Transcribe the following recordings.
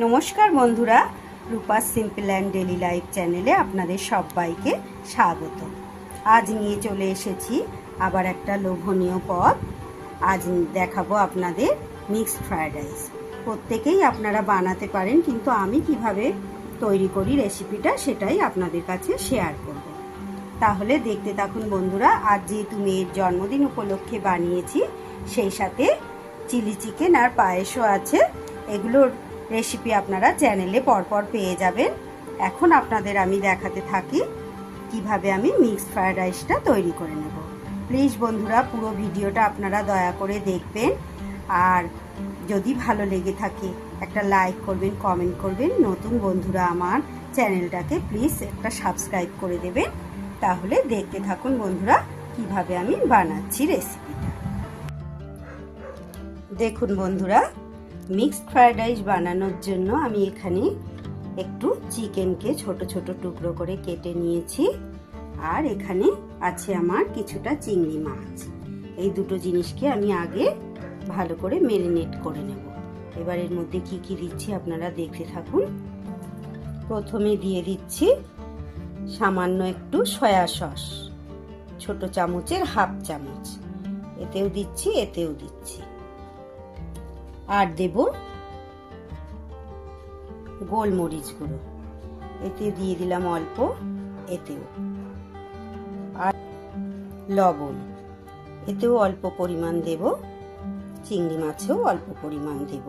নমস্কার বন্ধুরা, Rupa's simple and daily life চ্যানেলে আপনাদের সবাইকে স্বাগত। আজ নিয়ে চলে এসেছি আবার একটা লোভনীয় পদ। আজ দেখাবো আপনাদের মিক্সড ফ্রায়েড রাইস। প্রত্যেকেই আপনারা বানাতে পারেন, কিন্তু আমি কিভাবে তৈরি করি রেসিপিটা সেটাই আপনাদের কাছে শেয়ার করব। তাহলে দেখতে থাকুন বন্ধুরা। আজ যেহেতু মেয়ের জন্মদিন উপলক্ষে বানিয়েছি, সেই সাথে চিলি চিকেন আর পায়েসও আছে। এগুলোর রেসিপি আপনারা চ্যানেলে পরপর পেয়ে যাবেন। এখন আপনাদের আমি দেখাতে থাকি কিভাবে আমি মিক্সড ফ্রায়েড রাইসটা তৈরি করে নেব। প্লিজ বন্ধুরা, পুরো ভিডিওটা আপনারা দয়া করে দেখবেন, আর যদি ভালো লেগে থাকে একটা লাইক করবেন, কমেন্ট করবেন। নতুন বন্ধুরা আমার চ্যানেলটাকে প্লিজ একটা সাবস্ক্রাইব করে দেবেন। তাহলে দেখতে থাকুন বন্ধুরা কিভাবে আমি বানাচ্ছি রেসিপিটা। দেখুন বন্ধুরা, মিক্সড ফ্রায়েড রাইস বানানোর জন্য আমি এখানে একটু চিকেনকে ছোট ছোট টুকরো করে কেটে নিয়েছি, আর এখানে আছে আমার কিছুটা চিংড়ি মাছ। এই দুটো জিনিসকে আমি আগে ভালো করে ম্যারিনেট করে নেব। এবার এর মধ্যে কি কি দিচ্ছি আপনারা দেখতে থাকুন। প্রথমে দিয়ে দিচ্ছি সামান্য একটু সয়া সস, ছোট চামচের হাফ চামচ। এতেও দিচ্ছি, এতেও দিচ্ছি। আর দেব গোলমরিচ গুঁড়ো, এতে দিয়ে দিলাম অল্প, এতেও। আর লবণ, এতেও অল্প পরিমাণ দেব। চিংড়ি মাছেও অল্প পরিমাণ দেব।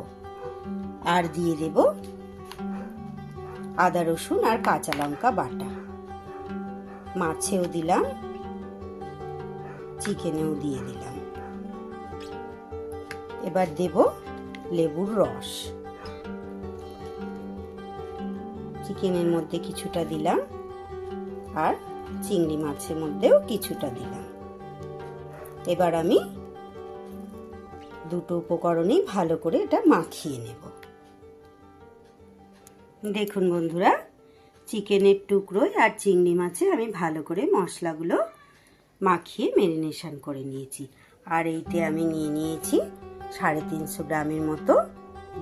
আর দিয়ে দেব আদা রসুন আর কাঁচা লঙ্কা বাটা। মাছেও দিলাম, চিকেনেও দিয়ে দিলাম। এবার দেব লেবুর রস। চিকেনের মধ্যে কিছুটা দিলাম, আর চিংড়ি মাছের মধ্যেও কিছুটা দিলাম। এবার আমি দুটো উপকরণই ভালো করে এটা মাখিয়ে নেব। দেখুন বন্ধুরা, চিকেনের টুকরোয় আর চিংড়ি মাছে আমি ভালো করে মশলাগুলো মাখিয়ে ম্যারিনেশন করে নিয়েছি। আর এইতে আমি নিয়ে নিয়েছি 350 গ্রামের মতো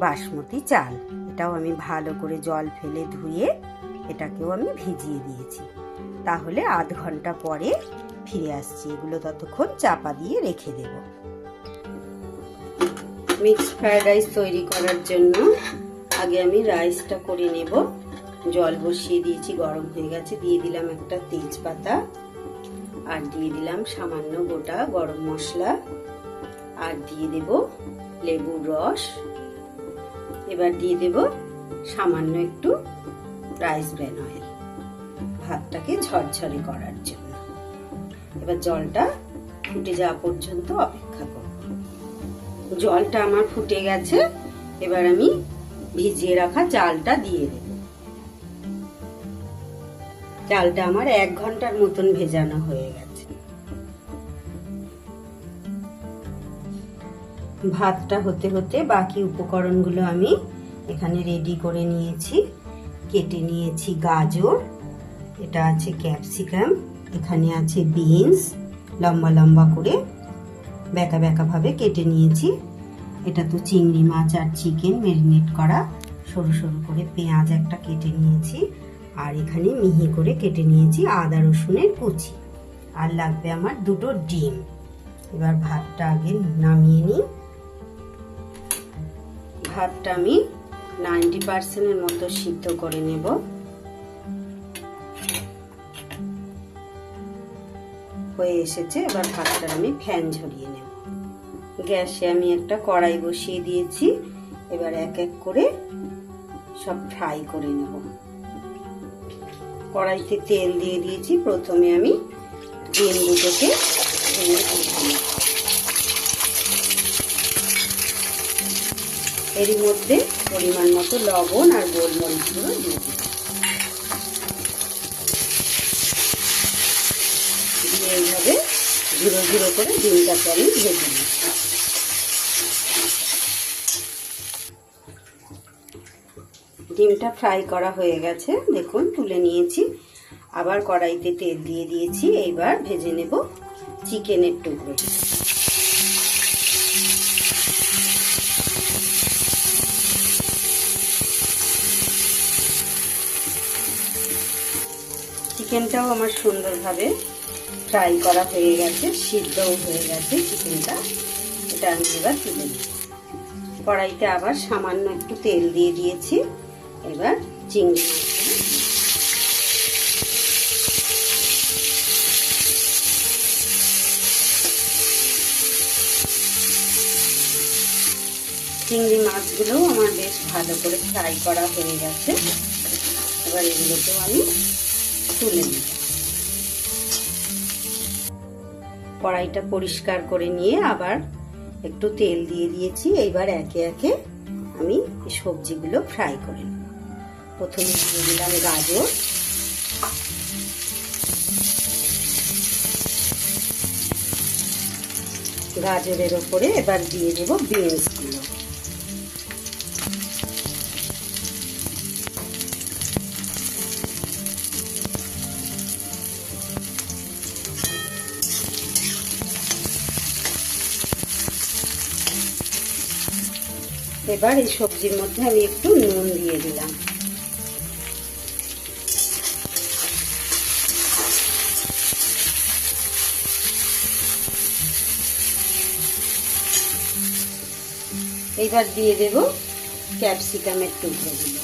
বাসমতি চাল। এটাও আমি ভালো করে জল ফেলে ধুয়ে এটাকেও আমি ভিজিয়ে দিয়েছি। তাহলে আধ ঘন্টা পরে ফিরে আসছি। এগুলো ততক্ষণ চাপা দিয়ে রেখে দেব। মিক্সড ফ্রায়েড রাইস তৈরি করার জন্য আগে আমি রাইসটা করে নেব। জল বসিয়ে দিয়েছি, গরম হয়ে গেছে। দিয়ে দিলাম একটা তেজপাতা, আর দিয়ে দিলাম সামান্য গোটা গরম মশলা, আর দিয়ে দেব লেবুর রস। এবার দিয়ে দেব সামান্য একটু রাইস ব্র্যান অয়েল, ভাতটাকে ঝরঝরে করার জন্য। এবার জলটা ফুটে যাওয়া পর্যন্ত অপেক্ষা করব। জলটা আমার ফুটে গেছে। এবার আমি ভিজিয়ে রাখা চালটা দিয়ে দেব। চালটা আমার 1 ঘন্টার মতন ভেজানো হয়ে গেছে। ভাতটা হতে হতে বাকি উপকরণগুলো আমি এখানে রেডি করে নিয়েছি। কেটে নিয়েছি গাজর, এটা আছে ক্যাপসিকাম, এখানে আছে বিনস, লম্বা লম্বা করে বেঁকা বেঁকা ভাবে কেটে নিয়েছি। এটা তো চিংড়ি মাছ আর চিকেন ম্যারিনেট করা। সরু সরু করে পেঁয়াজ একটা কেটে নিয়েছি, আর এখানে মিহি করে কেটে নিয়েছি আদা রসুনের কুচি। আর লাগবে আমার 2টো ডিম। এবার ভাতটা আগে নামিয়ে নিই। ভাতটা আমি 90% মতো সিদ্ধ করে নেব। হয়ে এসেছে। এবার ভাতটা আমি ফ্যান ঝরিয়ে নেব। গ্যাসে আমি একটা কড়াই বসিয়ে দিয়েছি। এবার এক এক করে সব ফ্রাই করে নেব। কড়াইতে তেল দিয়ে দিয়েছি। প্রথমে আমি ডিম দুটোকে ভেঙে দিচ্ছি। এর মধ্যে পরিমাণ মতো লবণ আর গোলমরিচ গুঁড়ো দিয়ে দিচ্ছি। দিয়ে এইভাবে ঝুড়ো ঝুড়ো করে ডিমটাকে আমি ভেজে নিচ্ছি। ডিমটা ফ্রাই করা হয়ে গেছে, দেখুন তুলে নিয়েছি। আবার কড়াইতে তেল দিয়ে দিয়েছি। এইবার ভেজে নেব চিকেনের টুকরো। চিকেনটাও আমার সুন্দরভাবে ফ্রাই করা হয়ে গেছে, সিদ্ধও হয়ে গেছে চিকেনটা। এটা আমি এবার তুলে দিই। কড়াইতে আবার সামান্য একটু তেল দিয়ে দিয়েছি। এবার চিংড়ি মাছগুলো আমার বেশ ভালো করে ফ্রাই করা হয়ে গেছে। এবার এগুলোকেও আমি তুলে নিই। কড়াইটা পরিষ্কার করে নিয়ে আবার একটু তেল দিয়ে দিয়েছি। এইবার একে একে আমি এই সবজিগুলো ফ্রাই করে নেব। প্রথমে দিয়ে দিলাম গাজর, গাজরের ওপরে এবার দিয়ে দেব বিনসগুলো। এবার এই সবজির মধ্যে আমি একটু নুন দিয়ে দিলাম। এবার দিয়ে দেব ক্যাপসিকামের টুকরোগুলো।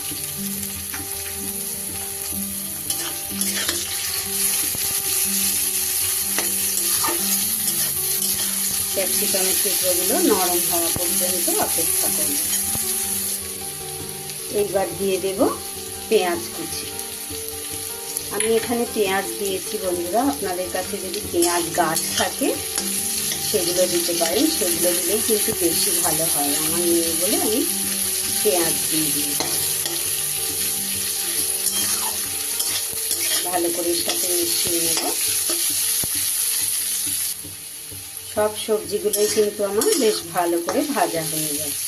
ক্যাপসিকামের টুকরোগুলো নরম হওয়া পর্যন্ত অপেক্ষা করব। এইবার দিয়ে দেব পেঁয়াজ কুচি। আমি এখানে পেঁয়াজ দিয়েছি বন্ধুরা, আপনাদের কাছে যদি পেঁয়াজ গাছ থাকে সেগুলো দিতে পারেন, সেগুলো দিলেই কিন্তু বেশি ভালো হয়। আমার মেয়ে বলে আমি পেঁয়াজ দিয়ে দিই। ভালো করে সাথে মিশিয়ে নেব। সব সবজিগুলোই কিন্তু আমার বেশ ভালো করে ভাজা হয়ে গেছে।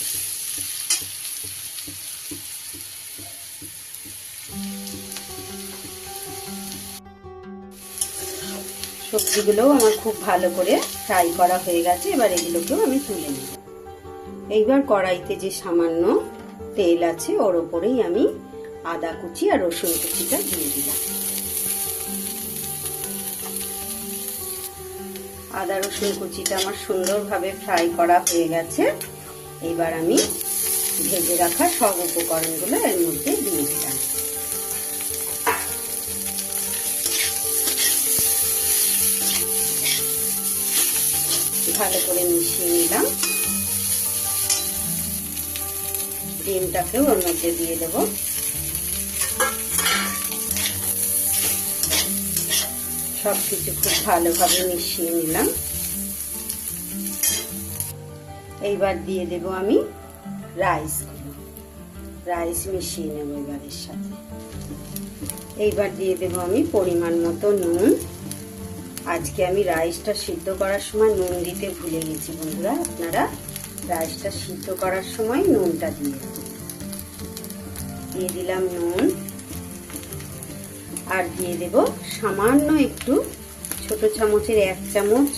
সবজিগুলোও আমার খুব ভালো করে ফ্রাই করা হয়ে গেছে। এবার এগুলোকেও আমি তুলে নেব। এইবার কড়াইতে যে সামান্য তেল আছে ওর ওপরেই আমি আদা কুচি আর রসুন কুচিটা দিয়ে দিলাম। আদা রসুন কুচিটা আমার সুন্দরভাবে ফ্রাই করা হয়ে গেছে। এবার আমি ভেজে রাখা সব উপকরণগুলো এর মধ্যে দিয়ে দিলাম। ভালো করে মিশিয়ে নিলাম। ডিমটাকেও ওর মধ্যে দিয়ে দেব। সবকিছু খুব ভালোভাবে মিশিয়ে নিলাম। এইবার দিয়ে দেব আমি রাইস মিশিয়ে নেব এবার এর সাথে। এইবার দিয়ে দেব আমি পরিমাণ মতো নুন। আজকে আমি রাইসটা সিদ্ধ করার সময় নুন দিতে ভুলে গেছি বন্ধুরা, আপনারা রাইসটা সিদ্ধ করার সময় নুনটা দিয়ে দিলাম নুন। আর দিয়ে দেব সামান্য একটু ছোট চামচের 1 চামচ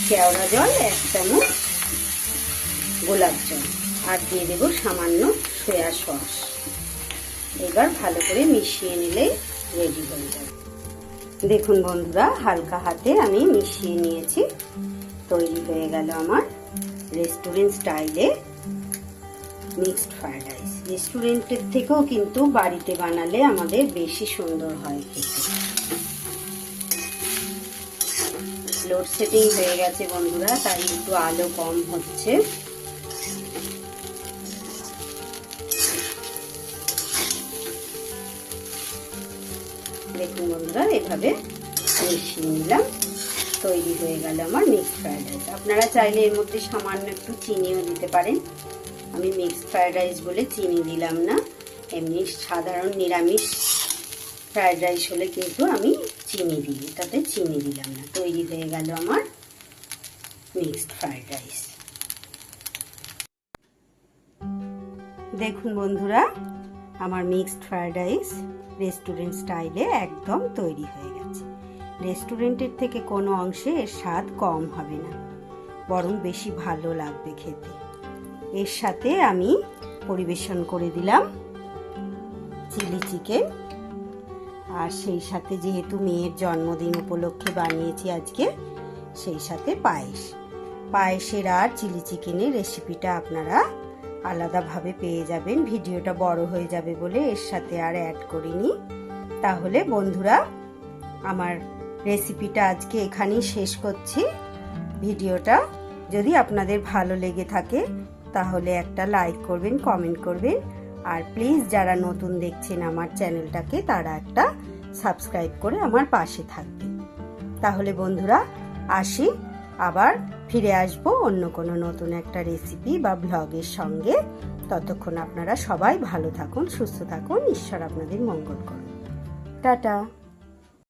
কেওড়া জল, 1 চামচ গোলাপ জল, আর দিয়ে দেব সামান্য সয়া সস। এবার ভালো করে মিশিয়ে নিলে রেডি হয়ে যাবে। দেখুন বন্ধুরা, হালকা হাতে আমি মিশিয়ে নিয়েছি। তৈরি হয়ে গেল আমার রেস্টুরেন্ট স্টাইলে মিক্সড ফ্রাইড রাইস। রেস্টুরেন্টের থেকেও কিন্তু বাড়িতে বানালে আমাদের বেশি সুন্দর হয় খেতে। লোডশেডিং হয়ে গেছে বন্ধুরা, তাই একটু আলো কম হচ্ছে। দেখুন বন্ধুরা, এভাবে মিশিয়ে নিলাম। তৈরি হয়ে গেল আমার মিক্সড ফ্রাইড রাইস। আপনারা চাইলে এর মধ্যে সামান্য একটু চিনিও দিতে পারেন। আমি মিক্সড ফ্রাইড রাইস বলে চিনি দিলাম না। এমনি সাধারণ নিরামিষ ফ্রাইড রাইস হলে কিন্তু আমি চিনি দিই, তাতে চিনি দিলাম না। তৈরি হয়ে গেল আমার মিক্সড ফ্রাইড রাইস। দেখুন বন্ধুরা, আমার মিক্সড ফ্রাইড রাইস রেস্টুরেন্ট স্টাইলে একদম তৈরি হয়ে গেছে। রেস্টুরেন্টের থেকে কোনো অংশে এর স্বাদ কম হবে না, বরং বেশি ভালো লাগবে খেতে। এর সাথে আমি পরিবেশন করে দিলাম চিলি চিকেন। আর সেই সাথে যেহেতু মেয়ের জন্মদিন উপলক্ষে বানিয়েছি আজকে, সেই সাথে পায়েসের আর চিলি চিকেনের রেসিপিটা আপনারা আলাদাভাবে পেয়ে যাবেন। ভিডিওটা বড় হয়ে যাবে বলে এর সাথে আর অ্যাড করিনি। তাহলে বন্ধুরা, আমার রেসিপিটা আজকে এখানেই শেষ করছি। ভিডিওটা যদি আপনাদের ভালো লেগে থাকে তাহলে একটা লাইক করবেন, কমেন্ট করবেন, আর প্লিজ যারা নতুন দেখছেন আমার চ্যানেলটাকে তারা একটা সাবস্ক্রাইব করে আমার পাশে থাকবেন। তাহলে বন্ধুরা আসি, আবার ফিরে আসবো অন্য কোনো নতুন একটা রেসিপি বা ব্লগের সঙ্গে। ততক্ষণ আপনারা সবাই ভালো থাকুন, সুস্থ থাকুন, ঈশ্বর আপনাদের মঙ্গল করুন। টাটা।